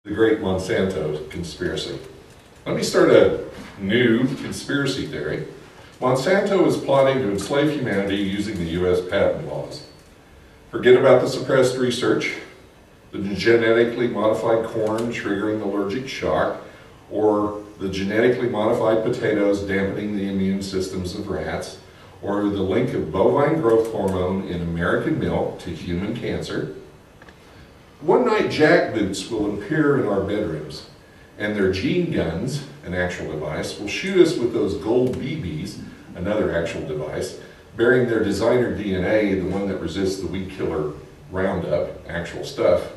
The great Monsanto conspiracy. Let me start a new conspiracy theory. Monsanto is plotting to enslave humanity using the U.S. patent laws. Forget about the suppressed research, the genetically modified corn triggering allergic shock, or the genetically modified potatoes dampening the immune systems of rats, or the link of bovine growth hormone in American milk to human cancer. One-night jackboots will appear in our bedrooms, and their gene guns, an actual device, will shoot us with those gold BBs, another actual device, bearing their designer DNA, the one that resists the weed killer Roundup, actual stuff.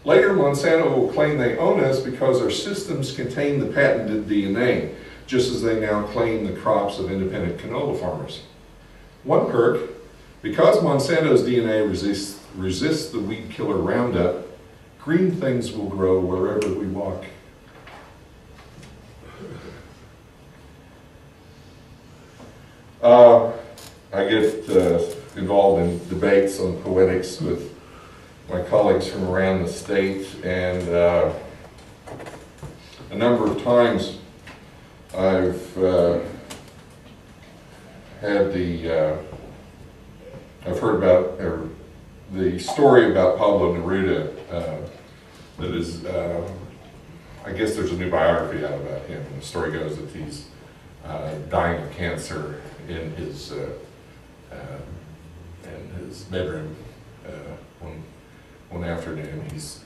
Later, Monsanto will claim they own us because our systems contain the patented DNA, just as they now claim the crops of independent canola farmers. One perk, because Monsanto's DNA resists the weed killer Roundup, green things will grow wherever we walk. I get involved in debates on poetics with my colleagues from around the state, and a number of times I've heard about the story about Pablo Neruda. That is, I guess there's a new biography out about him. The story goes that he's dying of cancer in his bedroom one afternoon. He's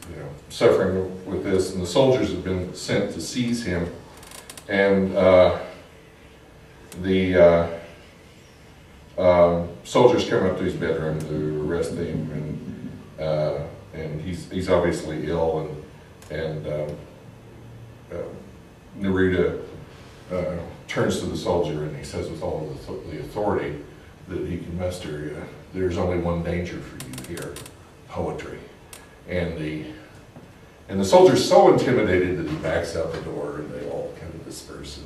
suffering with this, and the soldiers have been sent to seize him, and the soldiers come up to his bedroom to arrest him, and he's obviously ill, and Neruda turns to the soldier and he says with all of the authority that he can muster, there's only one danger for you here, poetry. And the soldier's so intimidated that he backs out the door, and they all kind of disperse.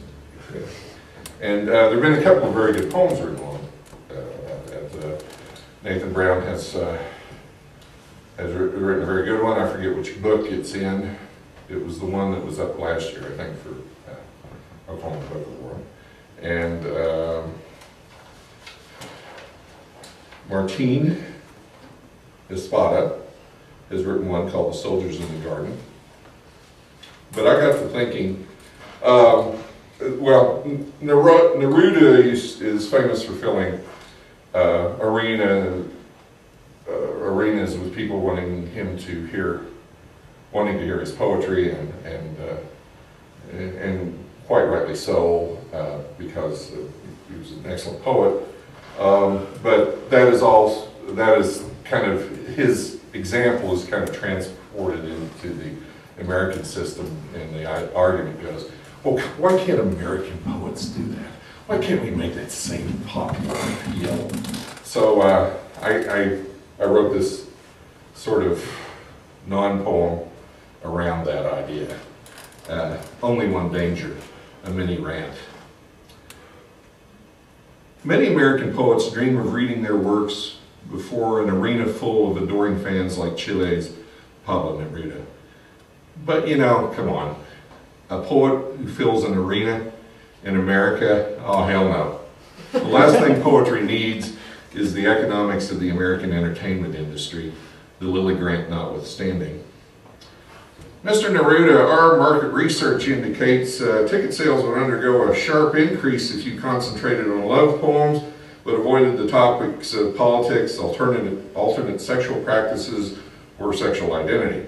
And there have been a couple of very good poems written on about that. Nathan Brown has written a very good one. I forget which book it's in. It was the one that was up last year, I think, for Oklahoma Book Award. And Martine Espada has written one called The Soldiers in the Garden. But I got to thinking, well, Neruda is famous for filling arenas with people wanting to hear his poetry, and quite rightly so, because he was an excellent poet. But that is kind of his example is kind of transported into the American system, and the argument goes, well, why can't American poets do that? Why can't we make that same popular appeal? So I wrote this sort of non-poem around that idea. Only one danger, a mini rant. Many American poets dream of reading their works before an arena full of adoring fans like Chile's Pablo Neruda. But come on, a poet who fills an arena in America, oh hell no. The last thing poetry needs is the economics of the American entertainment industry, the Lilly Grant notwithstanding. Mr. Neruda, our market research indicates ticket sales would undergo a sharp increase if you concentrated on love poems, but avoided the topics of politics, alternate sexual practices, or sexual identity.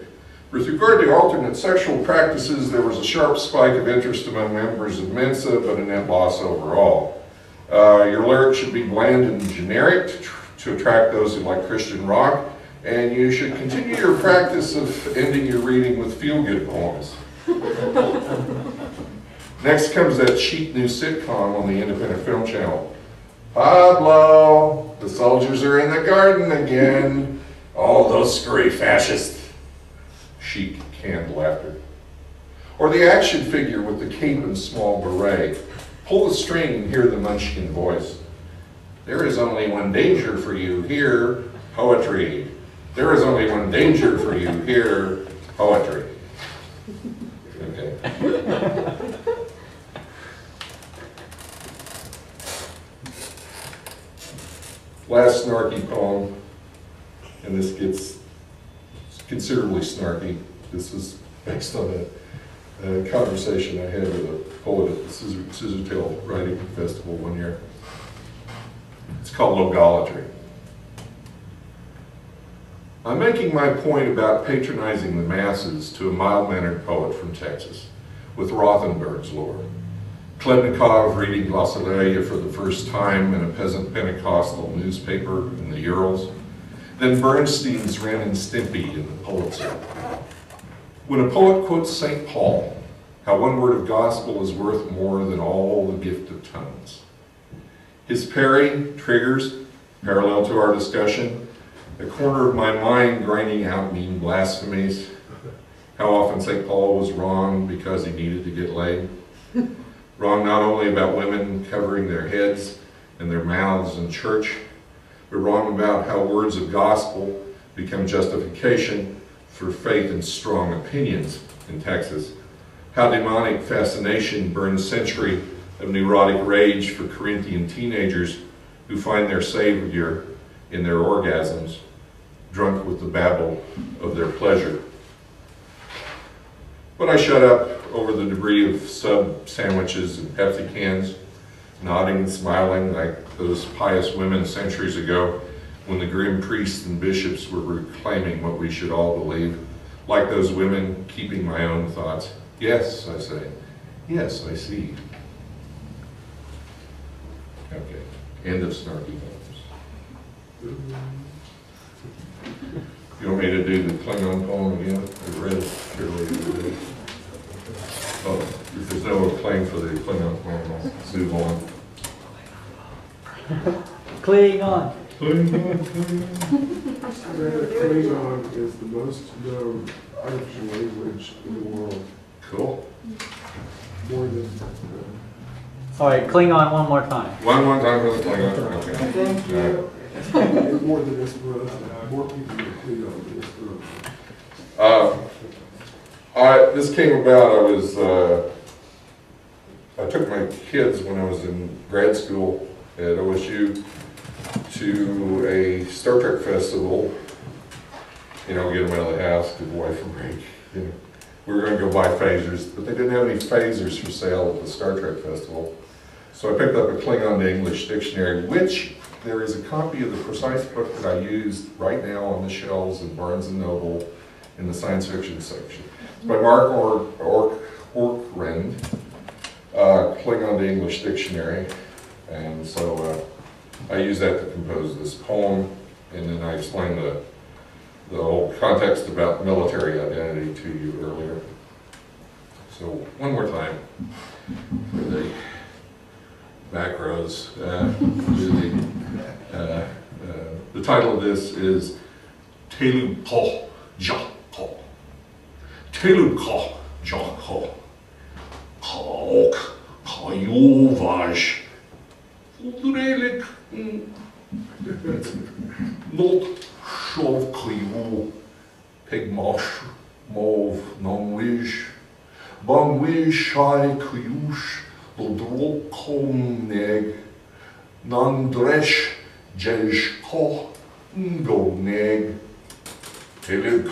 With regard to alternate sexual practices, there was a sharp spike of interest among members of Mensa, but a net loss overall. Your lyrics should be bland and generic to attract those who like Christian rock, and you should continue your practice of ending your reading with feel-good poems. Next comes that cheap new sitcom on the Independent Film Channel. Pablo, the soldiers are in the garden again. Oh, those scurry fascists. Chic, canned laughter. Or the action figure with the cape and small beret. Pull the string and hear the munchkin voice. There is only one danger for you here, poetry. There is only one danger for you here, poetry. Last snarky poem, and this gets considerably snarky. This is based on a conversation I had with a poet at the Scissortail Writing Festival one year. It's called Logolatry. I'm making my point about patronizing the masses to a mild-mannered poet from Texas, with Rothenberg's lore. Klebnikov reading Glossolalia for the first time in a peasant Pentecostal newspaper in the Urals, then Bernstein's Ren and Stimpy in the Pulitzer. When a poet quotes St. Paul, how one word of gospel is worth more than all the gift of tongues. His parry triggers, parallel to our discussion, a corner of my mind grinding out mean blasphemies. How often St. Paul was wrong because he needed to get laid. Wrong not only about women covering their heads and their mouths in church, but wrong about how words of gospel become justification for faith and strong opinions in Texas. How demonic fascination burns century of neurotic rage for Corinthian teenagers who find their savior in their orgasms, drunk with the babble of their pleasure. But I shut up over the debris of sub sandwiches and Pepsi cans, nodding and smiling like those pious women centuries ago when the grim priests and bishops were proclaiming what we should all believe. Like those women, keeping my own thoughts. Yes, I say. Yes, I see. Okay, end of snarky poems. You want me to do the Klingon poem again? I read it fairly today. Oh, if there's no claim for the Klingon poem, I'll move on. Klingon. Klingon is the most known artificial language in the world. Cool. More than All right, Klingon one more time. One more time for the Klingon. Okay. thank you. More than Esperanto. More people know Klingon than Esperanto. This came about, I took my kids when I was in grad school at OSU to a Star Trek festival, get them out of the house, give the wife a break. We were going to go buy phasers, but they didn't have any phasers for sale at the Star Trek festival. So I picked up a Klingon to English dictionary, which there is a copy of the precise book that I used right now on the shelves in Barnes & Noble in the science fiction section. It's by Mark Orkrend, Klingon to English dictionary. And so I use that to compose this poem, and then I explained the whole context about military identity to you earlier. So one more time for the back rows. The title of this is Telu Ko Jako. Telu Ko Jako. Kaok Kayovaj. Udrelik Not Shov Kayo. Pigmosh Mov Nonwish. Bangwish Shai Kayush. Lodrokom Neg. Nandresh Jeshko Ngo Neg. Telu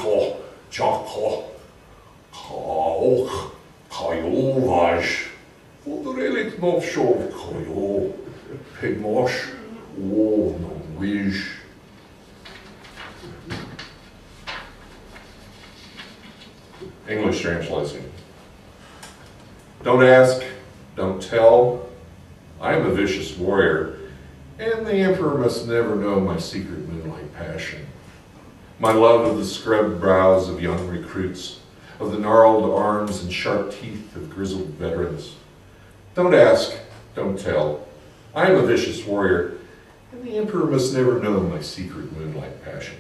Jako. Kaok Kayovaj. Udrelik Not Shov Kayo. Pigmosh Mov Nonwish. English translation. Don't ask, don't tell. I am a vicious warrior, and the emperor must never know my secret moonlight passion. My love of the scrubbed brows of young recruits, of the gnarled arms and sharp teeth of grizzled veterans. Don't ask, don't tell. I am a vicious warrior, and the emperor must never know my secret moonlight passion.